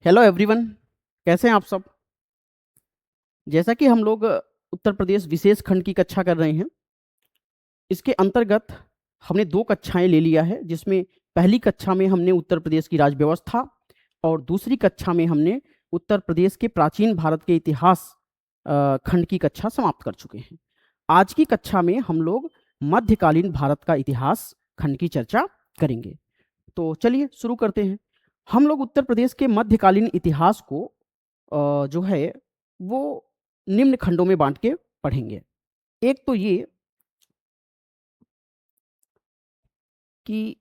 Hello everyone, कैसे हैं आप सब। जैसा कि हम लोग उत्तर प्रदेश विशेष खंड की कक्षा कर रहे हैं, इसके अंतर्गत हमने 2 कक्षाएं ले लिया है, जिसमें पहली कक्षा में हमने उत्तर प्रदेश की राज्य व्यवस्था और दूसरी कक्षा में हमने उत्तर प्रदेश के प्राचीन भारत के इतिहास खंड की कक्षा समाप्त कर चुके हैं। आज की कक्षा में हम लोग मध्यकालीन भारत का इतिहास खंड की चर्चा करेंगे। तो चलिए शुरू करते हैं। हम लोग उत्तर प्रदेश के मध्यकालीन इतिहास को जो है वो निम्न खंडों में बांट के पढ़ेंगे। एक तो ये कि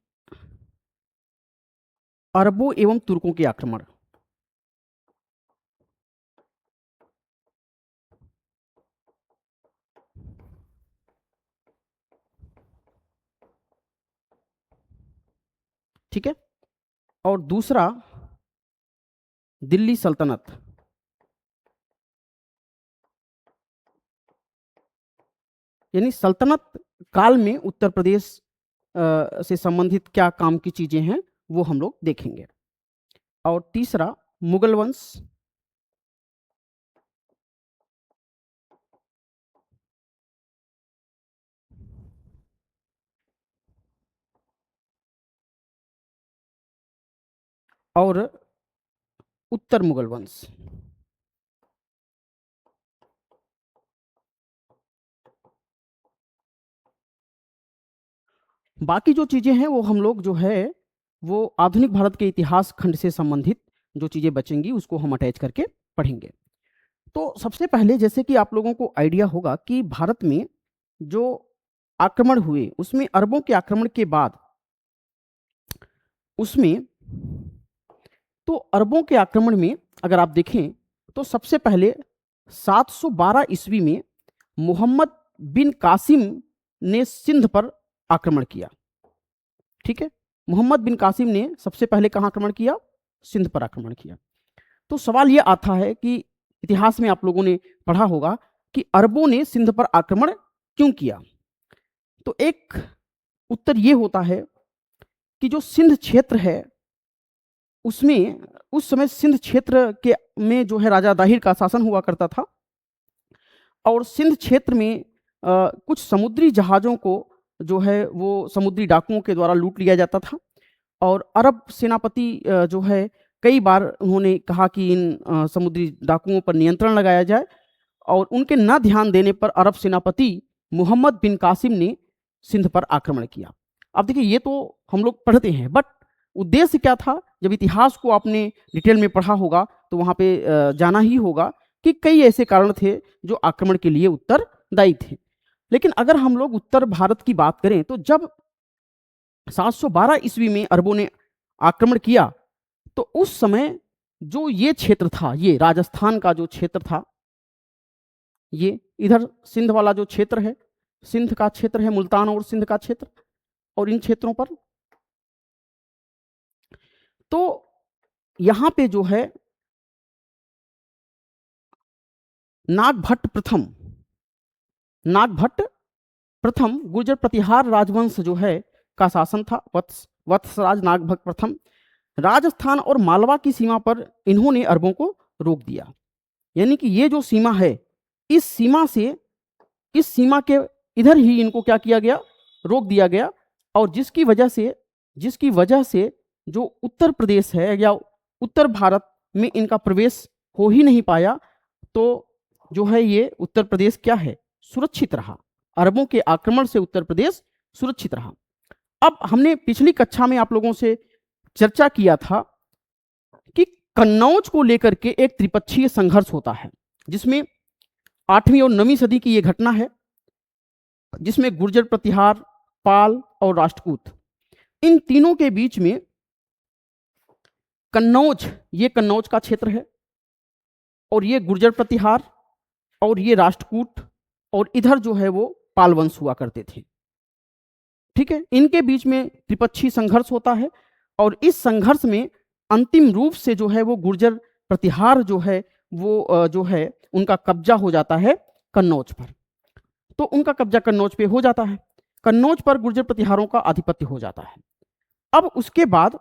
अरबों एवं तुर्कों के आक्रमण, ठीक है। और दूसरा दिल्ली सल्तनत, यानी सल्तनत काल में उत्तर प्रदेश से संबंधित क्या काम की चीजें हैं वो हम लोग देखेंगे। और तीसरा मुगल वंश, और उत्तर मुगल वंश। बाकी जो चीजें हैं वो हम लोग जो है वो आधुनिक भारत के इतिहास खंड से संबंधित जो चीजें बचेंगी उसको हम अटैच करके पढ़ेंगे। तो सबसे पहले, जैसे कि आप लोगों को आइडिया होगा कि भारत में जो आक्रमण हुए उसमें अरबों के आक्रमण के बाद उसमें तो अरबों के आक्रमण में अगर आप देखें तो सबसे पहले 712 ईस्वी में मोहम्मद बिन कासिम ने सिंध पर आक्रमण किया। ठीक है, मोहम्मद बिन कासिम ने सबसे पहले कहाँ आक्रमण किया? सिंध पर आक्रमण किया। तो सवाल यह आता है कि इतिहास में आप लोगों ने पढ़ा होगा कि अरबों ने सिंध पर आक्रमण क्यों किया। तो एक उत्तर यह होता है कि जो सिंध क्षेत्र है उसमें उस समय सिंध क्षेत्र के में जो है राजा दाहिर का शासन हुआ करता था, और सिंध क्षेत्र में कुछ समुद्री जहाज़ों को जो है वो समुद्री डाकुओं के द्वारा लूट लिया जाता था। और अरब सेनापति जो है कई बार उन्होंने कहा कि इन समुद्री डाकुओं पर नियंत्रण लगाया जाए, और उनके न ध्यान देने पर अरब सेनापति मोहम्मद बिन कासिम ने सिंध पर आक्रमण किया। अब देखिए, ये तो हम लोग पढ़ते हैं, बट उद्देश्य क्या था? जब इतिहास को आपने डिटेल में पढ़ा होगा तो वहाँ पे जाना ही होगा कि कई ऐसे कारण थे जो आक्रमण के लिए उत्तरदायी थे। लेकिन अगर हम लोग उत्तर भारत की बात करें तो जब 712 ईस्वी में अरबों ने आक्रमण किया तो उस समय जो ये क्षेत्र था, ये राजस्थान का जो क्षेत्र था, ये इधर सिंध वाला जो क्षेत्र है, सिंध का क्षेत्र है, मुल्तान और सिंध का क्षेत्र, और इन क्षेत्रों पर तो यहां पे जो है नागभट्ट प्रथम गुर्जर प्रतिहार राजवंश जो है का शासन था। वत्सराज नागभट्ट प्रथम राजस्थान और मालवा की सीमा पर इन्होंने अरबों को रोक दिया। यानी कि ये जो सीमा है, इस सीमा के इधर ही इनको क्या किया गया? रोक दिया गया। और जिसकी वजह से जो उत्तर प्रदेश है या उत्तर भारत में इनका प्रवेश हो ही नहीं पाया। तो जो है ये उत्तर प्रदेश क्या है? सुरक्षित रहा। अरबों के आक्रमण से उत्तर प्रदेश सुरक्षित रहा। अब हमने पिछली कक्षा में आप लोगों से चर्चा किया था कि कन्नौज को लेकर के एक त्रिपक्षीय संघर्ष होता है, जिसमें 8वीं और 9वीं सदी की यह घटना है, जिसमें गुर्जर प्रतिहार, पाल और राष्ट्रकूट, इन तीनों के बीच में ये कन्नौज का क्षेत्र है, और ये गुर्जर प्रतिहार, और ये राष्ट्रकूट, और इधर जो है वो पाल वंश हुआ करते थे। ठीक है, इनके बीच में त्रिपक्षीय संघर्ष होता है, और इस संघर्ष में अंतिम रूप से जो है वो गुर्जर प्रतिहार जो है वो जो है उनका कब्जा हो जाता है कन्नौज पर। तो उनका कब्जा कन्नौज पे हो जाता है, कन्नौज पर गुर्जर प्रतिहारों का आधिपत्य हो जाता है। अब उसके बाद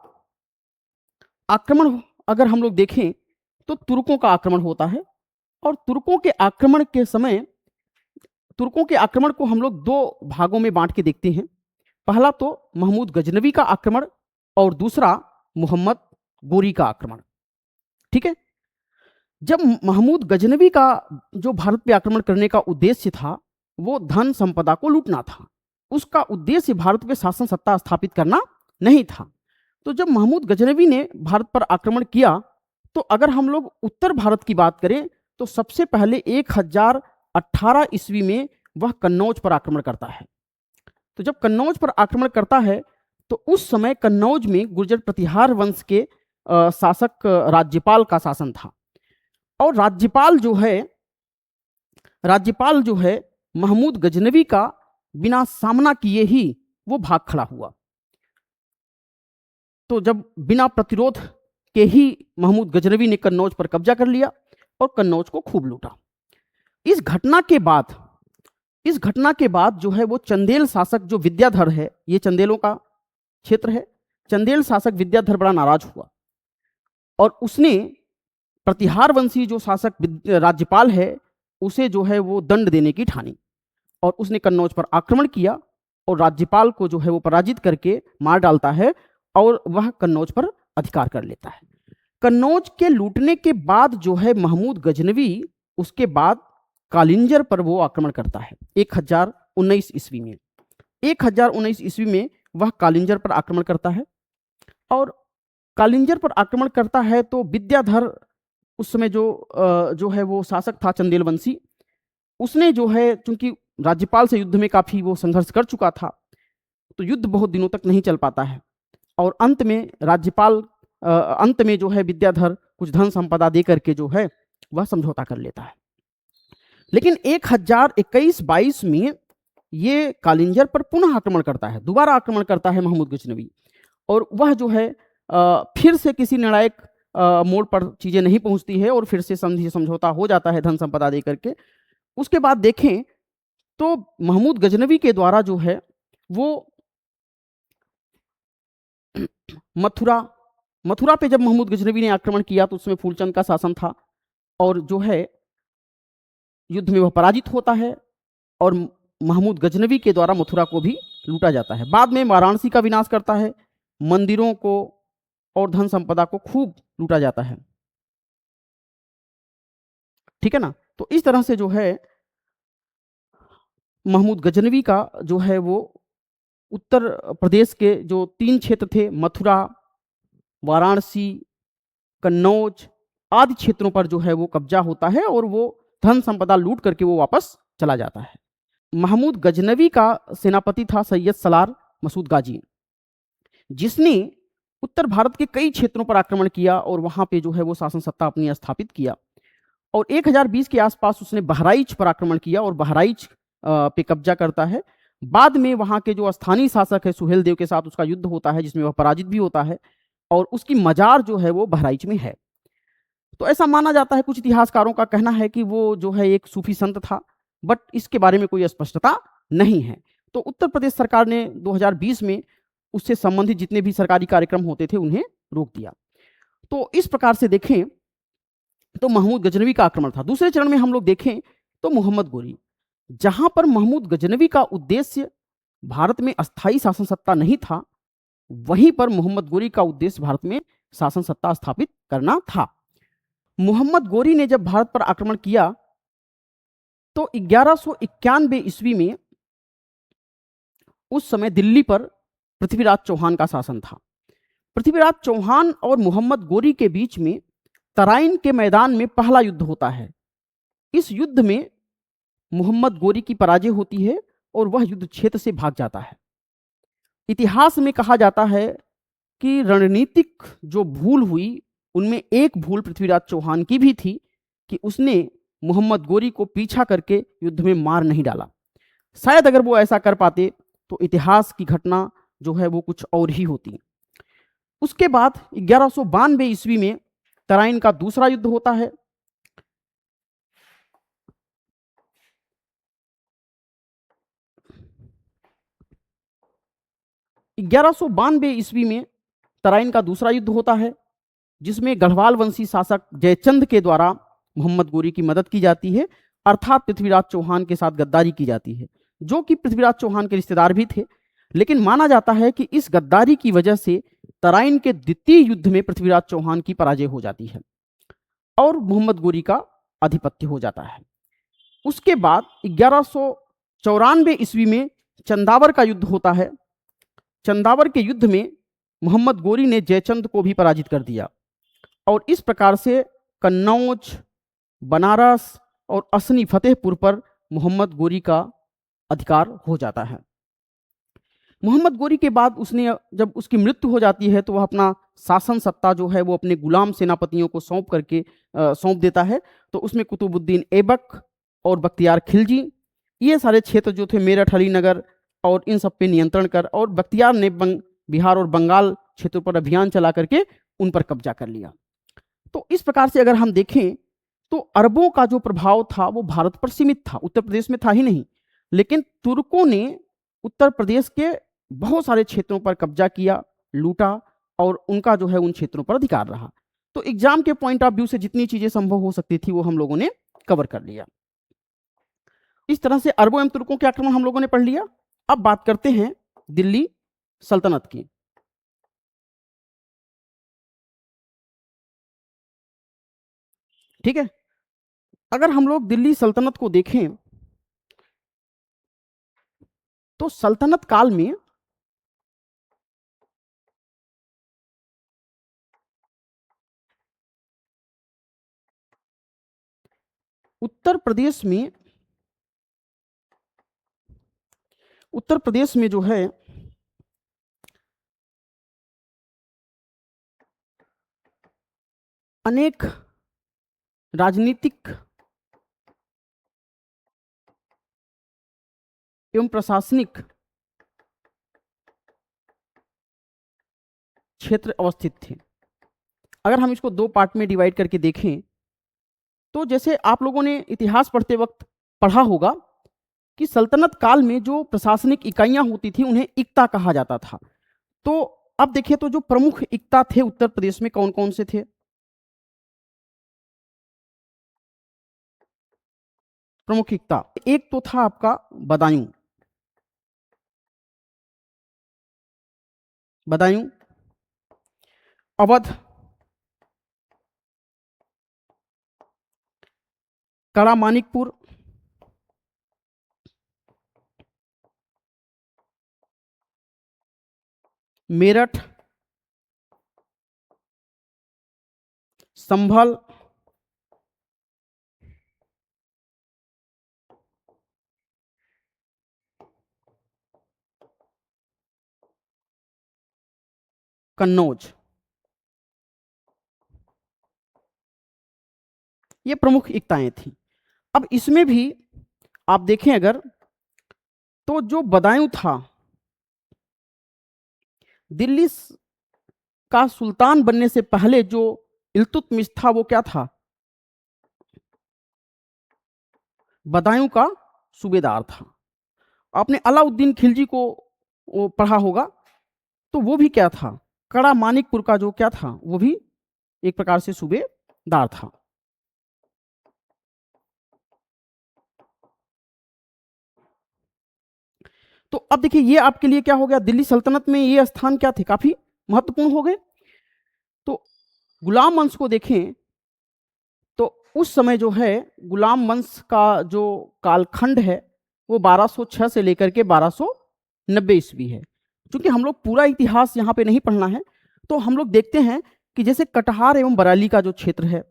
अगर हम लोग देखें तो तुर्कों का आक्रमण होता है, और तुर्कों के आक्रमण के समय तुर्कों के आक्रमण को हम लोग दो भागों में बांट के देखते हैं। पहला तो महमूद गजनवी का आक्रमण, और दूसरा मोहम्मद गोरी का आक्रमण। ठीक है। जब महमूद गजनवी का जो भारत पे आक्रमण करने का उद्देश्य था वो धन संपदा को लूटना था, उसका उद्देश्य भारत पे शासन सत्ता स्थापित करना नहीं था। तो जब महमूद गजनवी ने भारत पर आक्रमण किया, तो अगर हम लोग उत्तर भारत की बात करें तो सबसे पहले 1018 ईस्वी में वह कन्नौज पर आक्रमण करता है। तो जब कन्नौज पर आक्रमण करता है तो उस समय कन्नौज में गुर्जर प्रतिहार वंश के शासक राज्यपाल का शासन था, और राज्यपाल जो है महमूद गजनवी का बिना सामना किए ही वो भाग खड़ा हुआ। तो जब बिना प्रतिरोध के ही महमूद गजनवी ने कन्नौज पर कब्जा कर लिया और कन्नौज को खूब लूटा। इस घटना के बाद जो है वो चंदेल शासक जो विद्याधर है, ये चंदेलों का क्षेत्र है, चंदेल शासक विद्याधर बड़ा नाराज हुआ और उसने प्रतिहार वंशी जो शासक राज्यपाल है उसे जो है वो दंड देने की ठानी, और उसने कन्नौज पर आक्रमण किया और राज्यपाल को जो है वो पराजित करके मार डालता है और वह कन्नौज पर अधिकार कर लेता है। कन्नौज के लूटने के बाद जो है महमूद गजनवी उसके बाद कालिंजर पर वो आक्रमण करता है 1019 ईस्वी में। 1019 ईस्वी में वह कालिंजर पर आक्रमण करता है, और कालिंजर पर आक्रमण करता है तो विद्याधर उस समय जो है वो शासक था चंदेल वंशी, उसने जो है चूंकि राज्यपाल से युद्ध में काफी वो संघर्ष कर चुका था, तो युद्ध बहुत दिनों तक नहीं चल पाता है, और अंत में जो है विद्याधर कुछ धन संपदा दे करके जो है वह समझौता कर लेता है। लेकिन 1021-22 में ये कालिंजर पर पुनः आक्रमण करता है, दोबारा आक्रमण करता है महमूद गजनवी, और वह जो है फिर से किसी निर्णायक मोड़ पर चीजें नहीं पहुंचती है और फिर से संधि समझौता हो जाता है धन संपदा दे करके। उसके बाद देखें तो महमूद गजनवी के द्वारा जो है वो मथुरा पे जब महमूद गजनवी ने आक्रमण किया तो उसमें फूलचंद का शासन था, और जो है युद्ध में वह पराजित होता है और महमूद गजनवी के द्वारा मथुरा को भी लूटा जाता है। बाद में वाराणसी का विनाश करता है, मंदिरों को और धन संपदा को खूब लूटा जाता है। ठीक है ना। तो इस तरह से जो है महमूद गजनवी का जो है वो उत्तर प्रदेश के जो 3 क्षेत्र थे, मथुरा, वाराणसी, कन्नौज आदि क्षेत्रों पर जो है वो कब्जा होता है और वो धन संपदा लूट करके वो वापस चला जाता है। महमूद गजनवी का सेनापति था सैयद सलार मसूद गाजी, जिसने उत्तर भारत के कई क्षेत्रों पर आक्रमण किया और वहां पे जो है वो शासन सत्ता अपनी स्थापित किया, और 1020 के आसपास उसने बहराइच पर आक्रमण किया और बहराइच पे कब्जा करता है। बाद में वहां के जो स्थानीय शासक है सुहेल देव के साथ उसका युद्ध होता है जिसमें वह पराजित भी होता है, और उसकी मजार जो है वो बहराइच में है। तो ऐसा माना जाता है, कुछ इतिहासकारों का कहना है कि वो जो है एक सूफी संत था, बट इसके बारे में कोई स्पष्टता नहीं है। तो उत्तर प्रदेश सरकार ने 2020 में उससे संबंधित जितने भी सरकारी कार्यक्रम होते थे उन्हें रोक दिया। तो इस प्रकार से देखें तो महमूद गजनवी का आक्रमण था। दूसरे चरण में हम लोग देखें तो मोहम्मद गोरी, जहां पर महमूद गजनवी का उद्देश्य भारत में अस्थायी शासन सत्ता नहीं था, वहीं पर मोहम्मद गोरी का उद्देश्य भारत में शासन सत्ता स्थापित करना था। मोहम्मद गोरी ने जब भारत पर आक्रमण किया तो 1191 ईस्वी में उस समय दिल्ली पर पृथ्वीराज चौहान का शासन था। पृथ्वीराज चौहान और मोहम्मद गोरी के बीच में तराइन के मैदान में पहला युद्ध होता है। इस युद्ध में मोहम्मद गोरी की पराजय होती है और वह युद्ध क्षेत्र से भाग जाता है। इतिहास में कहा जाता है कि रणनीतिक जो भूल हुई उनमें एक भूल पृथ्वीराज चौहान की भी थी कि उसने मोहम्मद गोरी को पीछा करके युद्ध में मार नहीं डाला। शायद अगर वो ऐसा कर पाते तो इतिहास की घटना जो है वो कुछ और ही होती। उसके बाद 1192 ईस्वी में तराइन का दूसरा युद्ध होता है। ईस्वी में तराइन का दूसरा युद्ध होता है जिसमें गढ़वाल वंशी शासक जयचंद के द्वारा मोहम्मद गोरी की मदद की जाती है, अर्थात पृथ्वीराज चौहान के साथ गद्दारी की जाती है, जो कि पृथ्वीराज चौहान के रिश्तेदार भी थे। लेकिन माना जाता है कि इस गद्दारी की वजह से तराइन के द्वितीय युद्ध में पृथ्वीराज चौहान की पराजय हो जाती है और मोहम्मद गोरी का आधिपत्य हो जाता है। उसके बाद 1194 ईस्वी में चंदावर का युद्ध होता है। चंदावर के युद्ध में मोहम्मद गोरी ने जयचंद को भी पराजित कर दिया और इस प्रकार से कन्नौज, बनारस और असनी फतेहपुर पर मोहम्मद गोरी का अधिकार हो जाता है। मोहम्मद गोरी के बाद उसने, जब उसकी मृत्यु हो जाती है, तो वह अपना शासन सत्ता जो है वो अपने गुलाम सेनापतियों को सौंप देता है। तो उसमें कुतुबुद्दीन ऐबक और बख्तियार खिलजी, ये सारे क्षेत्र जो थे, मेरठ, अलीनगर और इन सब पे नियंत्रण कर, और बख्तियार ने बिहार और बंगाल क्षेत्रों पर अभियान चला करके उन पर कब्जा कर लिया। तो इस प्रकार से अगर हम देखें तो अरबों का जो प्रभाव था वो भारत पर सीमित था, उत्तर प्रदेश में था ही नहीं। लेकिन तुर्कों ने उत्तर प्रदेश के बहुत सारे क्षेत्रों पर कब्जा किया, लूटा और उनका जो है उन क्षेत्रों पर अधिकार रहा। तो एग्जाम के पॉइंट ऑफ व्यू से जितनी चीजें संभव हो सकती थी वो हम लोगों ने कवर कर लिया। इस तरह से अरबों एवं तुर्कों के आक्रमण हम लोगों ने पढ़ लिया। अब बात करते हैं दिल्ली सल्तनत की। ठीक है, अगर हम लोग दिल्ली सल्तनत को देखें तो सल्तनत काल में उत्तर प्रदेश में जो है अनेक राजनीतिक एवं प्रशासनिक क्षेत्र अवस्थित थे। अगर हम इसको दो पार्ट में डिवाइड करके देखें तो जैसे आप लोगों ने इतिहास पढ़ते वक्त पढ़ा होगा कि सल्तनत काल में जो प्रशासनिक इकाइयां होती थी उन्हें इक्ता कहा जाता था। तो अब देखिए, तो जो प्रमुख इक्ता थे उत्तर प्रदेश में कौन कौन से थे? प्रमुख इक्ता, एक तो था आपका बदायूं, अवध, कड़ा मानिकपुर, मेरठ, संभल, कन्नौज, ये प्रमुख इक्ताएं थी। अब इसमें भी आप देखें अगर, तो जो बदायूं था, दिल्ली का सुल्तान बनने से पहले जो इल्तुतमिश था वो क्या था? बदायूं का सूबेदार था। आपने अलाउद्दीन खिलजी को वो पढ़ा होगा, तो वो भी क्या था? कड़ा मानिकपुर का जो क्या था, वो भी एक प्रकार से सूबेदार था। तो अब देखिए, ये आपके लिए क्या हो गया, दिल्ली सल्तनत में ये स्थान क्या थे, काफी महत्वपूर्ण हो गए। तो गुलाम वंश को देखें तो उस समय जो है गुलाम वंश का जो कालखंड है वो 1206 से लेकर के 1290 ईस्वी है। क्योंकि हम लोग पूरा इतिहास यहाँ पे नहीं पढ़ना है, तो हम लोग देखते हैं कि जैसे कटिहार एवं बरेली का जो क्षेत्र है,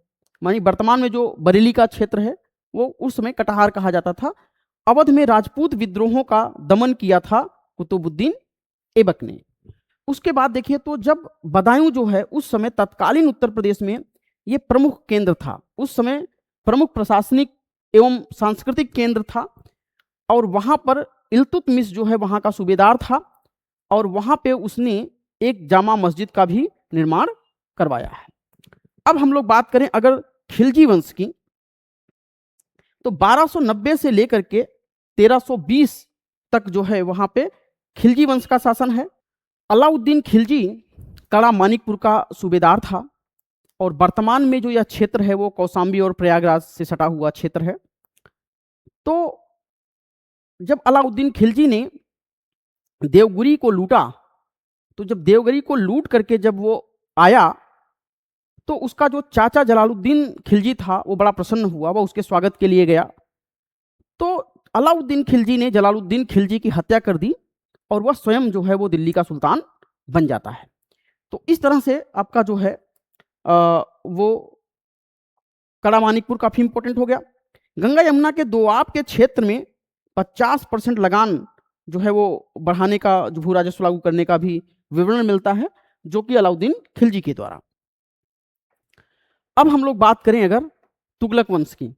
मानी वर्तमान में जो बरेली का क्षेत्र है वो उस समय कटिहार कहा जाता था। अवध में राजपूत विद्रोहों का दमन किया था कुतुबुद्दीन ऐबक ने। उसके बाद देखिए, तो जब बदायूं जो है उस समय तत्कालीन उत्तर प्रदेश में ये प्रमुख केंद्र था, उस समय प्रमुख प्रशासनिक एवं सांस्कृतिक केंद्र था, और वहां पर इल्तुतमिश जो है वहां का सूबेदार था, और वहां पे उसने एक जामा मस्जिद का भी निर्माण करवाया है। अब हम लोग बात करें अगर खिलजी वंश की, तो 1290 से लेकर के 1320 तक जो है वहां पे खिलजी वंश का शासन है। अलाउद्दीन खिलजी कड़ा मानिकपुर का सूबेदार था। और वर्तमान में जो यह क्षेत्र है वो कौशाम्बी और प्रयागराज से सटा हुआ क्षेत्र है। तो जब अलाउद्दीन खिलजी ने देवगिरी को लूटा, तो जब देवगिरी को लूट करके जब वो आया, तो उसका जो चाचा जलालुद्दीन खिलजी था वो बड़ा प्रसन्न हुआ, वह उसके स्वागत के लिए गया। तो अलाउद्दीन खिलजी ने जलालुद्दीन खिलजी की हत्या कर दी और वह स्वयं जो है वो दिल्ली का सुल्तान बन जाता है। तो इस तरह से आपका जो है वो कड़ा मानिकपुर काफी इंपॉर्टेंट हो गया। गंगा यमुना के दोआब के क्षेत्र में 50% लगान जो है वो बढ़ाने का, जो भू राजस्व लागू करने का भी विवरण मिलता है, जो कि अलाउद्दीन खिलजी के द्वारा। अब हम लोग बात करें अगर तुगलक वंश की,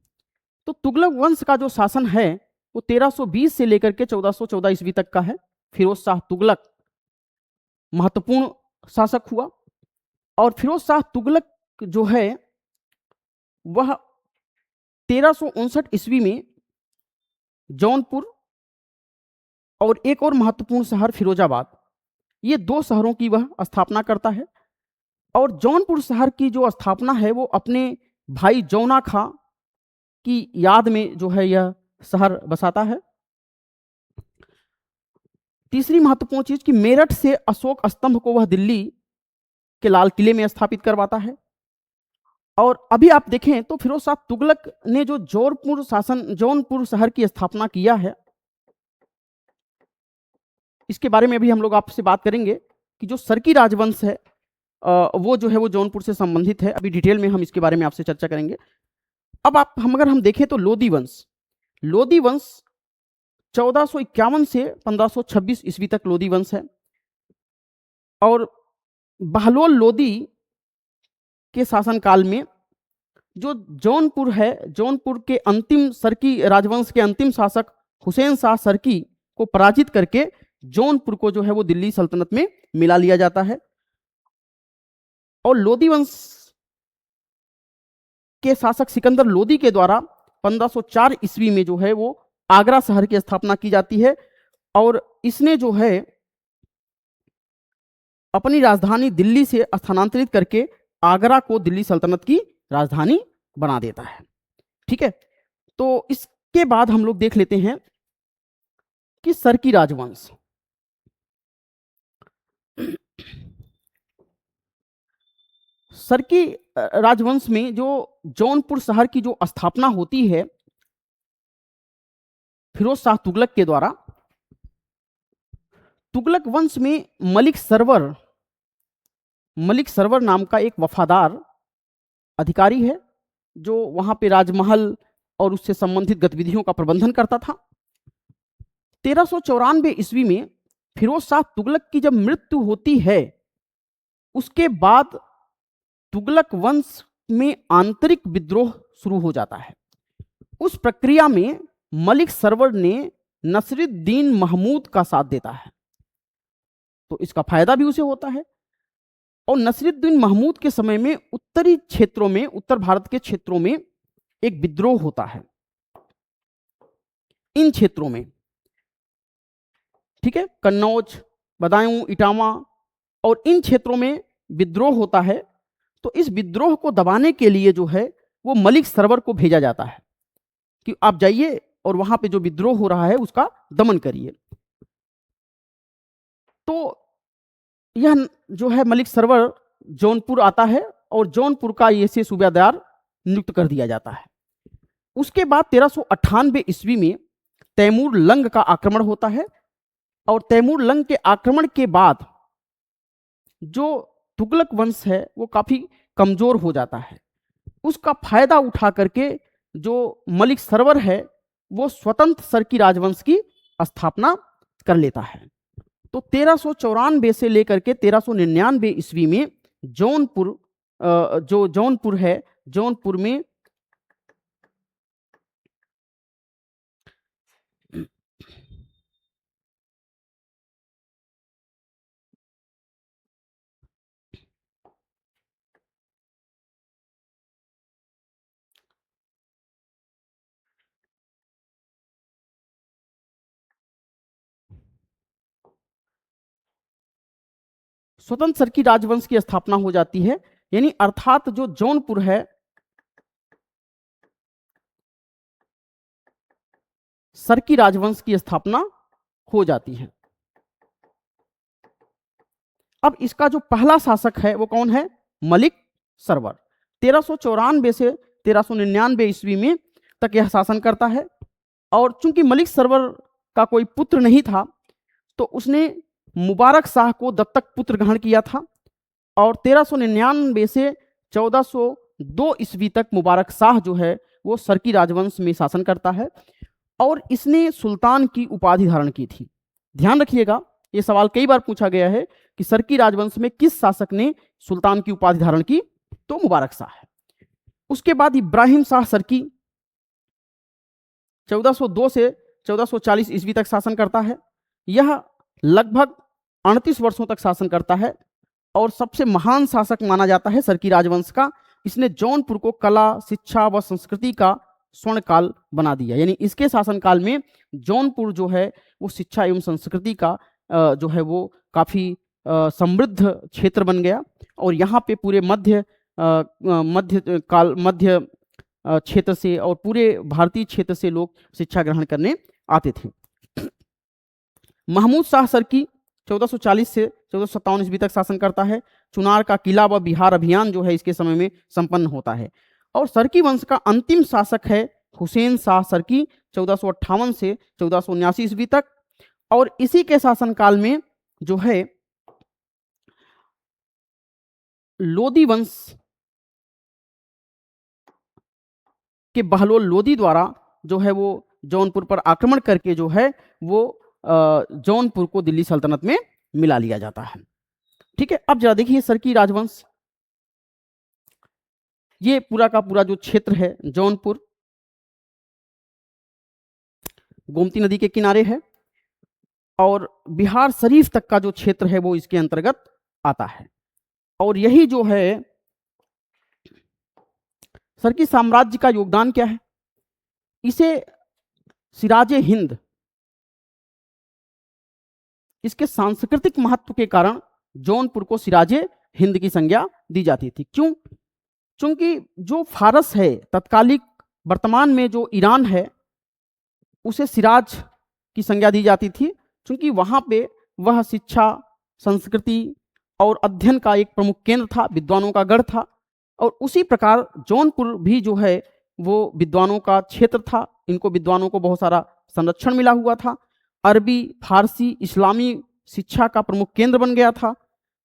तो तुगलक वंश का जो शासन है वो 1320 से लेकर के 1414 ईस्वी तक का है। फिरोज शाह तुगलक महत्वपूर्ण शासक हुआ और फिरोज शाह तुगलक जो है वह 1359 ईस्वी में जौनपुर और एक और महत्वपूर्ण शहर फिरोजाबाद, ये दो शहरों की वह स्थापना करता है। और जौनपुर शहर की जो स्थापना है वो अपने भाई जौना खां की याद में जो है यह शहर बसाता है। तीसरी महत्वपूर्ण चीज कि मेरठ से अशोक स्तंभ को वह दिल्ली के लाल किले में स्थापित करवाता है। और अभी आप देखें तो फिरोज शाह तुगलक ने जो जौनपुर शहर की स्थापना किया है, इसके बारे में भी हम लोग आपसे बात करेंगे कि जो सरकी राजवंश है वो जो है वो जौनपुर से संबंधित है। अभी डिटेल में हम इसके बारे में आपसे चर्चा करेंगे। अब अगर हम देखें तो लोधी वंश 1451 से 1526 ईस्वी तक लोधी वंश है। और बहलोल लोधी के शासनकाल में जो जौनपुर है, जौनपुर के अंतिम सरकी राजवंश के अंतिम शासक हुसैन शाह सरकी को पराजित करके जौनपुर को जो है वो दिल्ली सल्तनत में मिला लिया जाता है। और लोधी वंश के शासक सिकंदर लोधी के द्वारा 1504 ईस्वी में जो है वो आगरा शहर की स्थापना की जाती है और इसने जो है अपनी राजधानी दिल्ली से स्थानांतरित करके आगरा को दिल्ली सल्तनत की राजधानी बना देता है। ठीक है, तो इसके बाद हम लोग देख लेते हैं कि सरकी राजवंश। सरकी राजवंश में जो जौनपुर शहर की जो स्थापना होती है फिरोज शाह तुगलक के द्वारा, तुगलक वंश में मलिक सरवर नाम का एक वफादार अधिकारी है जो वहां पे राजमहल और उससे संबंधित गतिविधियों का प्रबंधन करता था। 1394 ईस्वी में फिरोज शाह तुगलक की जब मृत्यु होती है, उसके बाद तुगलक वंश में आंतरिक विद्रोह शुरू हो जाता है। उस प्रक्रिया में मलिक सरवर ने नसरुद्दीन महमूद का साथ देता है, तो इसका फायदा भी उसे होता है। और नसरुद्दीन महमूद के समय में उत्तरी क्षेत्रों में, उत्तर भारत के क्षेत्रों में एक विद्रोह होता है, इन क्षेत्रों में, ठीक है, कन्नौज, बदायूं, इटावा और इन क्षेत्रों में विद्रोह होता है। तो इस विद्रोह को दबाने के लिए जो है वो मलिक सरवर को भेजा जाता है कि आप जाइए और वहां पे जो विद्रोह हो रहा है उसका दमन करिए। तो यह जो है मलिक सरवर जौनपुर आता है और जौनपुर का ये से सूबेदार नियुक्त कर दिया जाता है। उसके बाद 1398 ईस्वी में तैमूर लंग का आक्रमण होता है और तैमूर लंग के आक्रमण के बाद जो तुगलक वंश है वो काफी कमजोर हो जाता है। उसका फायदा उठा करके जो मलिक सरवर है वो स्वतंत्र सरकी राजवंश की स्थापना कर लेता है। तो 1394 से लेकर के 1399 ईस्वी में जौनपुर जो जौनपुर है, जौनपुर में स्वतंत्र सरकी राजवंश की स्थापना हो जाती है यानी अर्थात जो जौनपुर है सरकी राजवंश की स्थापना हो जाती है। अब इसका जो पहला शासक है वो कौन है? मलिक सरवर। 1394 से 1399 ईस्वी में तक यह शासन करता है। और चूंकि मलिक सरवर का कोई पुत्र नहीं था तो उसने मुबारक शाह को दत्तक पुत्र ग्रहण किया था। और 1399 से 1402 ईस्वी तक मुबारक शाह जो है वो सरकी राजवंश में शासन करता है और इसने सुल्तान की उपाधि धारण की थी। ध्यान रखिएगा, ये सवाल कई बार पूछा गया है कि सरकी राजवंश में किस शासक ने सुल्तान की उपाधि धारण की, तो मुबारक शाह है। उसके बाद इब्राहिम शाह सरकी 1402 से 1440 ईस्वी तक शासन करता है। यह लगभग 38 वर्षों तक शासन करता है और सबसे महान शासक माना जाता है सरकी राजवंश का। इसने जौनपुर को कला, शिक्षा व संस्कृति का स्वर्ण काल बना दिया। यानी इसके शासनकाल में जौनपुर जो है वो शिक्षा एवं संस्कृति का जो है वो काफ़ी समृद्ध क्षेत्र बन गया और यहाँ पे पूरे मध्य क्षेत्र से और पूरे भारतीय क्षेत्र से लोग शिक्षा ग्रहण करने आते थे। महमूद शाह सरकी 1440 से 1457 ईस्वी तक शासन करता है। चुनार का किला व बिहार अभियान जो है इसके समय में संपन्न होता है। और सरकी वंश का अंतिम शासक है हुसैन शाह सरकी 1458 से 1479 ईस्वी तक। और इसी के शासनकाल में जो है लोदी वंश के बहलोल लोदी द्वारा जो है वो जौनपुर पर आक्रमण करके जो है वो जौनपुर को दिल्ली सल्तनत में मिला लिया जाता है। ठीक है, अब जरा देखिए सरकी राजवंश, ये पूरा का पूरा जो क्षेत्र है जौनपुर गोमती नदी के किनारे है और बिहार शरीफ तक का जो क्षेत्र है वो इसके अंतर्गत आता है। और यही जो है सरकी साम्राज्य का योगदान क्या है? इसे सिराजे हिंद, इसके सांस्कृतिक महत्व के कारण जौनपुर को सिराजे हिंद की संज्ञा दी जाती थी। क्यों? क्योंकि जो फारस है, तत्कालिक वर्तमान में जो ईरान है, उसे सिराज की संज्ञा दी जाती थी क्योंकि वहाँ पे वह शिक्षा, संस्कृति और अध्ययन का एक प्रमुख केंद्र था, विद्वानों का गढ़ था। और उसी प्रकार जौनपुर भी जो है वो विद्वानों का क्षेत्र था। इनको विद्वानों को बहुत सारा संरक्षण मिला हुआ था। अरबी, फारसी, इस्लामी शिक्षा का प्रमुख केंद्र बन गया था।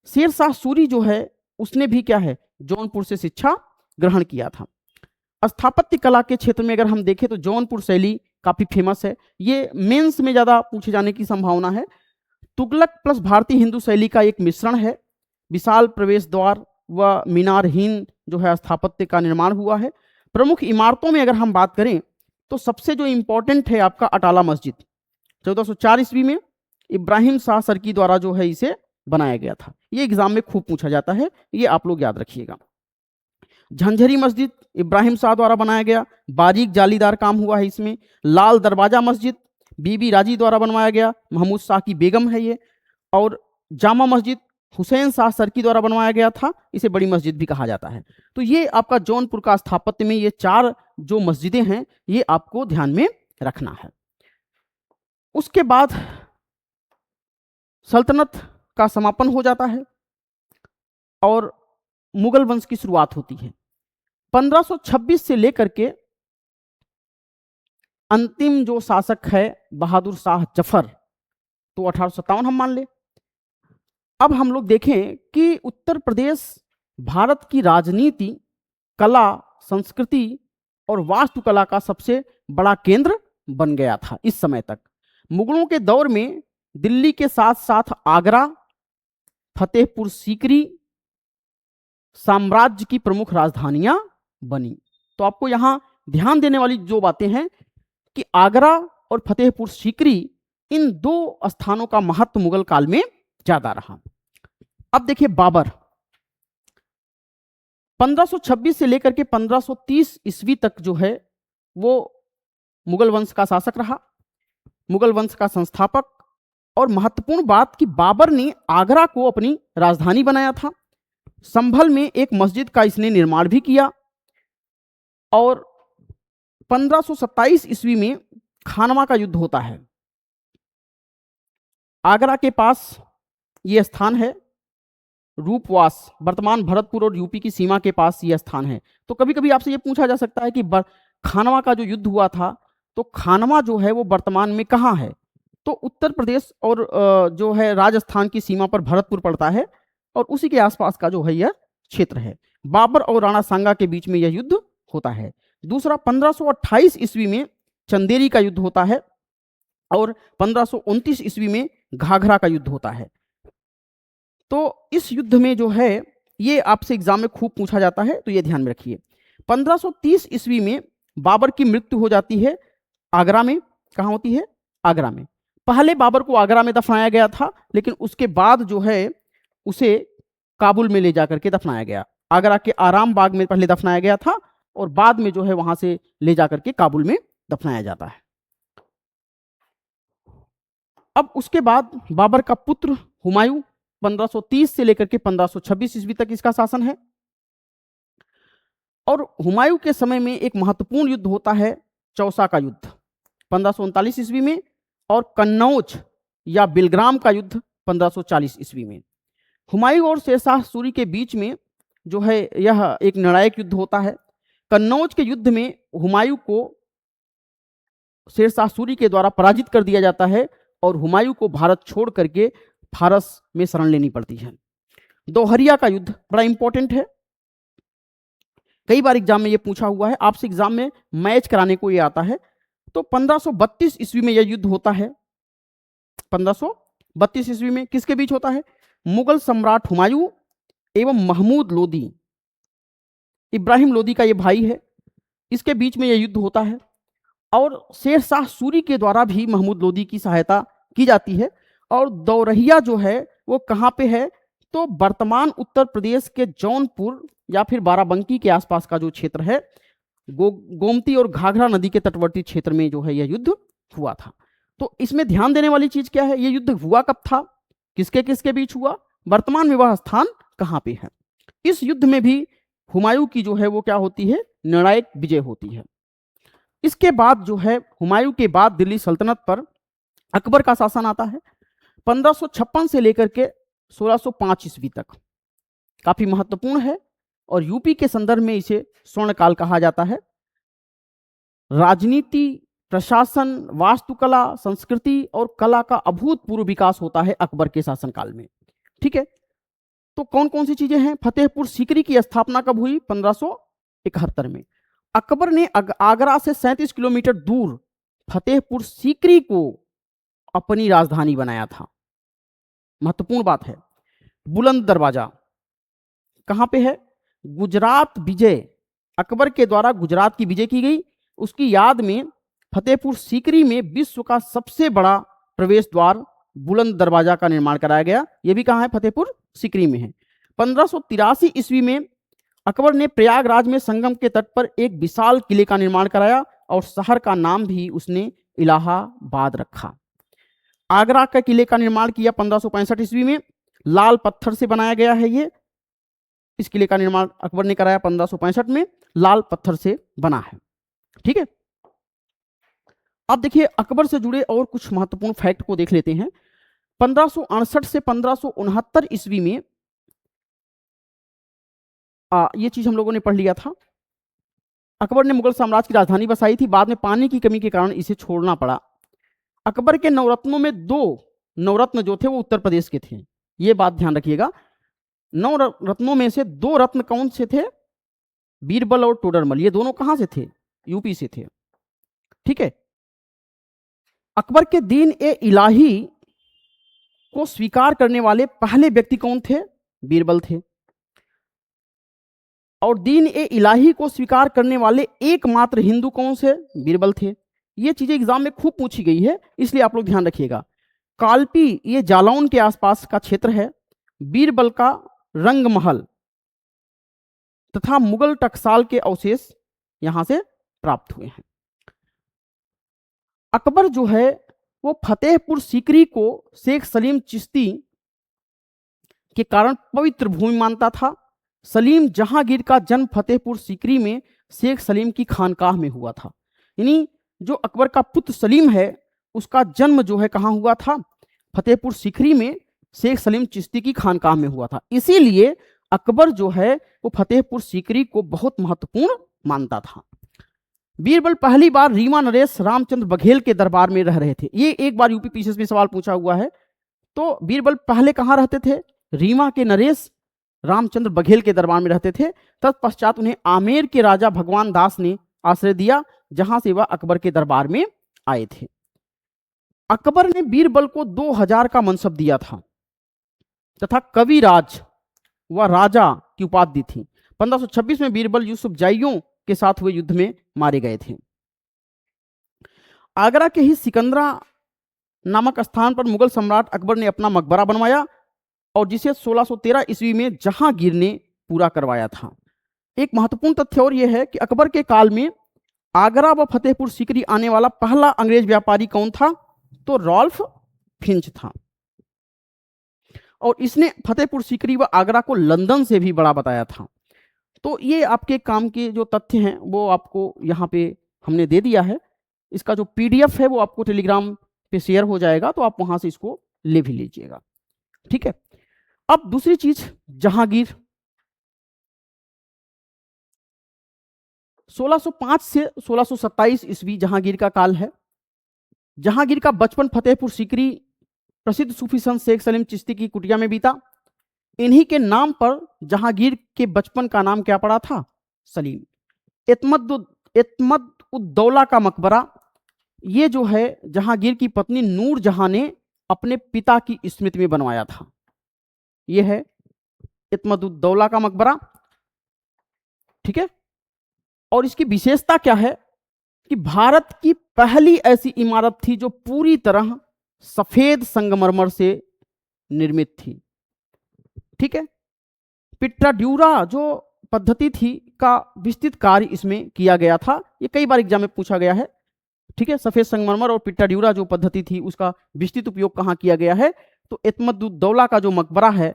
शेर शाह सूरी जो है उसने भी क्या है जौनपुर से शिक्षा ग्रहण किया था। स्थापत्य कला के क्षेत्र में अगर हम देखें तो जौनपुर शैली काफ़ी फेमस है। ये मेंस में ज़्यादा पूछे जाने की संभावना है। तुगलक प्लस भारतीय हिंदू शैली का एक मिश्रण है। विशाल प्रवेश द्वार व मीनारहीन जो है स्थापत्य का निर्माण हुआ है। प्रमुख इमारतों में अगर हम बात करें तो सबसे जो इम्पोर्टेंट है आपका अटाला मस्जिद, 1404 ईस्वी में इब्राहिम शाह सरकी द्वारा जो है इसे बनाया गया था। ये एग्जाम में खूब पूछा जाता है, ये आप लोग याद रखिएगा। झंझरी मस्जिद इब्राहिम शाह द्वारा बनाया गया, बारीक जालीदार काम हुआ है इसमें। लाल दरवाजा मस्जिद बीबी राजी द्वारा बनवाया गया, महमूद शाह की बेगम है ये। और जामा मस्जिद हुसैन शाह सरकी द्वारा बनवाया गया था, इसे बड़ी मस्जिद भी कहा जाता है। तो ये आपका जौनपुर का स्थापत्य में ये 4 जो मस्जिदें हैं ये आपको ध्यान में रखना है। उसके बाद सल्तनत का समापन हो जाता है और मुगल वंश की शुरुआत होती है। 1526 से लेकर के अंतिम जो शासक है बहादुर शाह जफर, तो 1857 हम मान ले। अब हम लोग देखें कि उत्तर प्रदेश भारत की राजनीति, कला, संस्कृति और वास्तुकला का सबसे बड़ा केंद्र बन गया था इस समय तक। मुगलों के दौर में दिल्ली के साथ साथ आगरा, फतेहपुर सीकरी साम्राज्य की प्रमुख राजधानियां बनी। तो आपको यहां ध्यान देने वाली जो बातें हैं कि आगरा और फतेहपुर सीकरी, इन 2 स्थानों का महत्व मुगल काल में ज्यादा रहा। अब देखिए बाबर 1526 से लेकर के 1530 ईस्वी तक जो है वो मुगल वंश का शासक रहा, मुगल वंश का संस्थापक। और महत्वपूर्ण बात कि बाबर ने आगरा को अपनी राजधानी बनाया था। संभल में एक मस्जिद का इसने निर्माण भी किया और 1527 ईस्वी में खानवा का युद्ध होता है। आगरा के पास ये स्थान है, रूपवास, वर्तमान भरतपुर और यूपी की सीमा के पास ये स्थान है। तो कभी कभी आपसे ये पूछा जा सकता है कि खानवा का जो युद्ध हुआ था, तो खानवा जो है वो वर्तमान में कहाँ है? तो उत्तर प्रदेश और जो है राजस्थान की सीमा पर भरतपुर पड़ता है और उसी के आसपास का जो है यह क्षेत्र है। बाबर और राणा सांगा के बीच में यह युद्ध होता है। दूसरा, 1528 ईस्वी में चंदेरी का युद्ध होता है और 1529 ईस्वी में घाघरा का युद्ध होता है। तो इस युद्ध में जो है ये आपसे एग्जाम में खूब पूछा जाता है, तो ये ध्यान में रखिए। 1530 ईस्वी में बाबर की मृत्यु हो जाती है आगरा में। कहाँ होती है? आगरा में। पहले बाबर को आगरा में दफनाया गया था, लेकिन उसके बाद जो है उसे काबुल में ले जाकर के दफनाया गया। आगरा के आराम बाग में पहले दफनाया गया था और बाद में जो है वहां से ले जाकर के काबुल में दफनाया जाता है। अब उसके बाद बाबर का पुत्र हुमायूं, 1530 से लेकर के 1526 ईस्वी तक इसका शासन है। और हुमायूं के समय में एक महत्वपूर्ण युद्ध होता है, चौसा का युद्ध 1539 ईस्वी में, और कन्नौज या बिलग्राम का युद्ध 1540 ईस्वी में। हुमायूं और शेरशाह सूरी के बीच में जो है यह एक निर्णायक युद्ध होता है। कन्नौज के युद्ध में हुमायूं को शेरशाह सूरी के द्वारा पराजित कर दिया जाता है और हुमायूं को भारत छोड़ करके फारस में शरण लेनी पड़ती है। दोहरिया का युद्ध बड़ा इंपॉर्टेंट है, कई बार एग्जाम में ये पूछा हुआ है, आपसे एग्जाम में मैच कराने को ये आता है। तो 1532 ईस्वी में यह युद्ध होता है। 1532 ईस्वी में किसके बीच होता है? मुगल सम्राट हुमायूं एवं महमूद लोदी, इब्राहिम लोदी का ये भाई है, इसके बीच में यह युद्ध होता है। और शेरशाह सूरी के द्वारा भी महमूद लोदी की सहायता की जाती है। और दौरहिया जो है वो कहाँ पे है? तो वर्तमान उत्तर प्रदेश के जौनपुर या फिर बाराबंकी के आसपास का जो क्षेत्र है, गोमती और घाघरा नदी के तटवर्ती क्षेत्र में जो है यह युद्ध हुआ था। तो इसमें ध्यान देने वाली चीज क्या है? यह युद्ध हुआ कब था, किसके किसके बीच हुआ, वर्तमान में वह स्थान कहाँ पे है। इस युद्ध में भी हुमायूं की जो है वो क्या होती है? निर्णायक विजय होती है। इसके बाद जो है हुमायूं के बाद दिल्ली सल्तनत पर अकबर का शासन आता है 1556 से लेकर के 1605 ईस्वी तक। काफी महत्वपूर्ण है और यूपी के संदर्भ में इसे स्वर्णकाल कहा जाता है। राजनीति, प्रशासन, वास्तुकला, संस्कृति और कला का अभूतपूर्व विकास होता है अकबर के शासनकाल में। ठीक है, तो कौन कौन सी चीजें हैं? फतेहपुर सीकरी की स्थापना कब हुई? 1571 में। अकबर ने आगरा से 37 किलोमीटर दूर फतेहपुर सीकरी को अपनी राजधानी बनाया था। महत्वपूर्ण बात है। बुलंद दरवाजा कहां पे है? गुजरात विजय, अकबर के द्वारा गुजरात की विजय की गई, उसकी याद में फतेहपुर सीकरी में विश्व का सबसे बड़ा प्रवेश द्वार बुलंद दरवाजा का निर्माण कराया गया। यह भी कहां है? फतेहपुर सीकरी में है। 1583 ईस्वी में अकबर ने प्रयागराज में संगम के तट पर एक विशाल किले का निर्माण कराया और शहर का नाम भी उसने इलाहाबाद रखा। आगरा के किले का निर्माण किया 1565 ईस्वी में, लाल पत्थर से बनाया गया है ये। इस किले का निर्माण अकबर ने कराया 1565 में, लाल पत्थर से बना है। ठीक है, अब देखिए अकबर से जुड़े और कुछ महत्वपूर्ण फैक्ट को देख लेते हैं। 1568 से 1569 ईस्वी में ये चीज हम लोगों ने पढ़ लिया था। अकबर ने मुगल साम्राज्य की राजधानी बसाई थी, बाद में पानी की कमी के कारण इसे छोड़ना पड़ा। अकबर के नवरत्नों में 2 नवरत्न जो थे वो उत्तर प्रदेश के थे, ये बात ध्यान रखिएगा। 9 रत्नों में से 2 रत्न कौन से थे? बीरबल और टोडरमल। ये दोनों कहां से थे? यूपी से थे। ठीक है, अकबर के दीन ए इलाही को स्वीकार करने वाले पहले व्यक्ति कौन थे? बीरबल थे। और दीन ए इलाही को स्वीकार करने वाले एकमात्र हिंदू कौन से? बीरबल थे। ये चीजें एग्जाम में खूब पूछी गई है, इसलिए आप लोग ध्यान रखिएगा। कालपी ये जालौन के आसपास का क्षेत्र है। बीरबल का रंग महल तथा मुगल टकसाल के अवशेष यहां से प्राप्त हुए हैं। अकबर जो है वो फतेहपुर सीकरी को शेख सलीम चिश्ती के कारण पवित्र भूमि मानता था सलीम जहांगीर का जन्म फतेहपुर सीकरी में शेख सलीम की खानकाह में हुआ था। यानी जो अकबर का पुत्र सलीम है उसका जन्म जो है कहाँ हुआ था? फतेहपुर सीकरी में शेख सलीम चिश्ती की खानकाह में हुआ था। इसीलिए अकबर जो है वो फतेहपुर सीकरी को बहुत महत्वपूर्ण मानता था। बीरबल पहली बार रीवा नरेश रामचंद्र बघेल के दरबार में रह रहे थे। ये एक बार यूपी पीसीएस में सवाल पूछा हुआ है। तो बीरबल पहले कहाँ रहते थे? रीवा के नरेश रामचंद्र बघेल के दरबार में रहते थे। तत्पश्चात उन्हें आमेर के राजा भगवान दास ने आश्रय दिया, जहां से वह अकबर के दरबार में आए थे। अकबर ने बीरबल को 2000 का मनसब दिया था तथा कविराज व राजा की उपाधि दी थी। 1526 में बीरबल यूसुफ जाइयों के साथ हुए युद्ध में मारे गए थे। आगरा के ही सिकंदरा नामक स्थान पर मुगल सम्राट अकबर ने अपना मकबरा बनवाया और जिसे 1613 ईस्वी में जहांगीर ने पूरा करवाया था। एक महत्वपूर्ण तथ्य और यह है कि अकबर के काल में आगरा व फतेहपुर सीकरी आने वाला पहला अंग्रेज व्यापारी कौन था? तो रॉल्फ फिंच था। और इसने फतेहपुर सीकरी व आगरा को लंदन से भी बड़ा बताया था। तो ये आपके काम के जो तथ्य हैं वो आपको यहाँ पे हमने दे दिया है। इसका जो पीडीएफ है वो आपको टेलीग्राम पे शेयर हो जाएगा, तो आप वहां से इसको ले भी लीजिएगा। ठीक है। अब दूसरी चीज, जहांगीर 1605 से 1627 ईस्वी जहांगीर का काल है। जहांगीर का बचपन फतेहपुर सीकरी प्रसिद्ध सूफी संत शेख सलीम चिश्ती की कुटिया में बीता। इन्हीं के नाम पर जहांगीर के बचपन का नाम क्या पड़ा था? सलीम। इत्मद उद्दौला का मकबरा, ये जो है जहांगीर की पत्नी नूर जहां ने अपने पिता की स्मृति में बनवाया था। यह है इत्मद उद्दौला का मकबरा। ठीक है। और इसकी विशेषता क्या है कि भारत की पहली ऐसी इमारत थी जो पूरी तरह सफेद संगमरमर से निर्मित थी। ठीक है। पिट्राड्यूरा जो पद्धति थी का विस्तृत कार्य इसमें किया गया था। ये कई बार एग्जाम में पूछा गया है। ठीक है। सफेद संगमरमर और पिट्राड्यूरा जो पद्धति थी उसका विस्तृत उपयोग कहाँ किया गया है? तो इत्मदुद्दौला का जो मकबरा है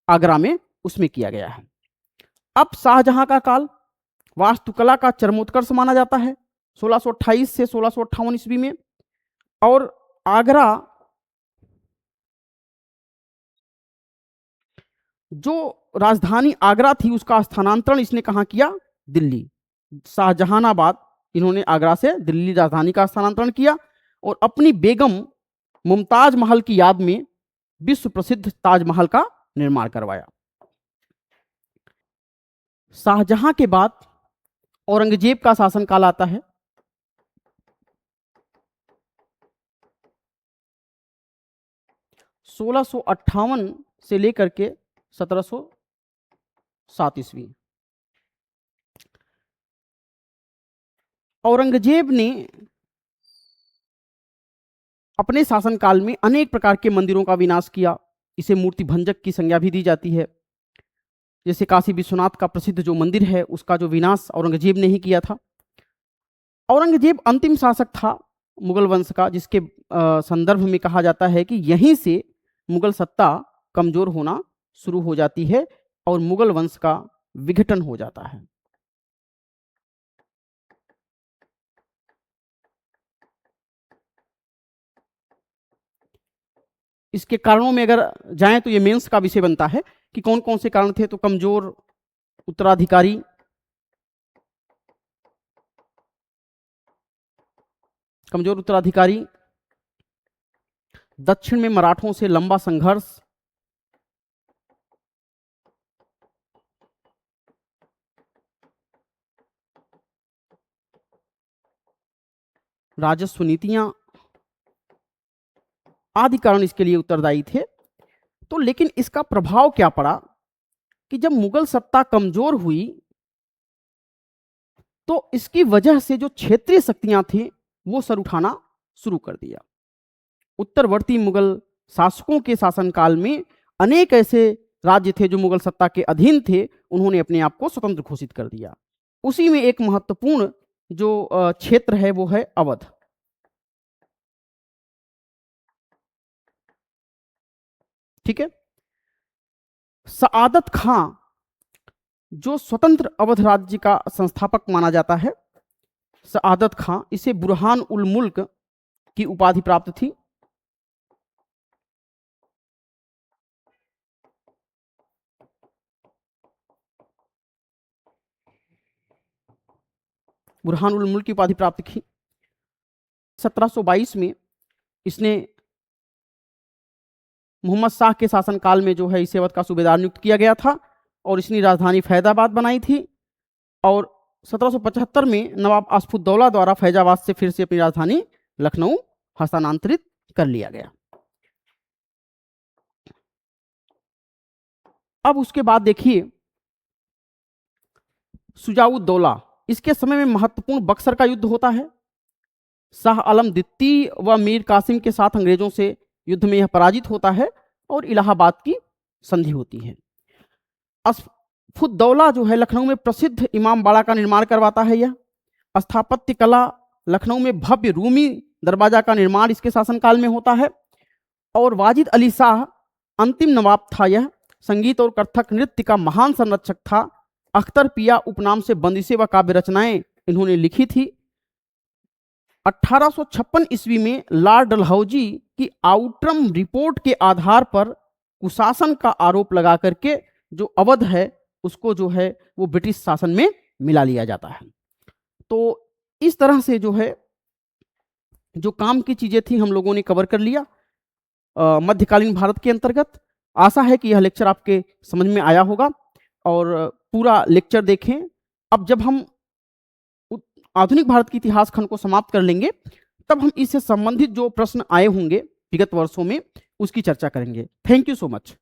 आगरा में, उसमें किया गया है। अब शाहजहां का काल वास्तुकला का चरमोत्कर्ष माना जाता है 1628 से 1658 ईस्वी में। और आगरा जो राजधानी आगरा थी उसका स्थानांतरण इसने कहाँ किया? दिल्ली। शाहजहानाबाद इन्होंने आगरा से दिल्ली राजधानी का स्थानांतरण किया और अपनी बेगम मुमताज महल की याद में विश्व प्रसिद्ध ताजमहल का निर्माण करवाया। शाहजहां के बाद औरंगजेब का शासनकाल आता है। सोलह से लेकर के 1707 ईस्वी। औरंगजेब ने अपने शासनकाल में अनेक प्रकार के मंदिरों का विनाश किया। इसे मूर्ति भंजक की संज्ञा भी दी जाती है। जैसे काशी विश्वनाथ का प्रसिद्ध जो मंदिर है उसका जो विनाश औरंगजेब ने ही किया था। औरंगजेब अंतिम शासक था मुगल वंश का, जिसके संदर्भ में कहा जाता है कि यहीं से मुगल सत्ता कमजोर होना शुरू हो जाती है और मुगल वंश का विघटन हो जाता है। इसके कारणों में अगर जाएं तो ये मेंस का विषय बनता है कि कौन कौन से कारण थे। तो कमजोर उत्तराधिकारी, दक्षिण में मराठों से लंबा संघर्ष, राजस्व नीतियां आदि कारण इसके लिए उत्तरदायी थे। तो लेकिन इसका प्रभाव क्या पड़ा कि जब मुगल सत्ता कमजोर हुई तो इसकी वजह से जो क्षेत्रीय शक्तियां थी वो सर उठाना शुरू कर दिया। उत्तरवर्ती मुगल शासकों के शासनकाल में अनेक ऐसे राज्य थे जो मुगल सत्ता के अधीन थे, उन्होंने अपने आप को स्वतंत्र घोषित कर दिया। उसी में एक महत्वपूर्ण जो क्षेत्र है वो है अवध। ठीक है। सआदत खां जो स्वतंत्र अवध राज्य का संस्थापक माना जाता है, सआदत खां, इसे बुरहान उल मुल्क की उपाधि प्राप्त थी। बुरहान उल मुल्क की उपाधि प्राप्त की। 1722 में इसने मोहम्मद शाह के शासनकाल में जो है इसे अवध का सूबेदार नियुक्त किया गया था और इसने राजधानी फैजाबाद बनाई थी। और 1775 में नवाब आसफुद्दौला द्वारा फैजाबाद से फिर से अपनी राजधानी लखनऊ हस्तांतरित कर लिया गया। अब उसके बाद देखिए शुजाउद्दौला, इसके समय में महत्वपूर्ण बक्सर का युद्ध होता है। शाह आलम द्वितीय व मीर कासिम के साथ अंग्रेजों से युद्ध में यह पराजित होता है और इलाहाबाद की संधि होती है। आसफुद्दौला जो है लखनऊ में प्रसिद्ध इमाम बाड़ा का निर्माण करवाता है। यह स्थापत्य कला, लखनऊ में भव्य रूमी दरवाजा का निर्माण इसके शासनकाल में होता है। और वाजिद अली शाह अंतिम नवाब था। यह संगीत और कथक नृत्य का महान संरक्षक था। अख्तर पिया उपनाम से बंदिशें व काव्य रचनाएं इन्होंने लिखी थी। 1856 ईस्वी में लॉर्ड डलहौजी की आउटरम रिपोर्ट के आधार पर कुशासन का आरोप लगा करके जो अवध है उसको जो है वो ब्रिटिश शासन में मिला लिया जाता है। तो इस तरह से जो है जो काम की चीजें थी हम लोगों ने कवर कर लिया मध्यकालीन भारत के अंतर्गत। आशा है कि यह लेक्चर आपके समझ में आया होगा और पूरा लेक्चर देखें। अब जब हम आधुनिक भारत के इतिहास खंड को समाप्त कर लेंगे तब हम इससे संबंधित जो प्रश्न आए होंगे विगत वर्षों में उसकी चर्चा करेंगे। Thank you so much.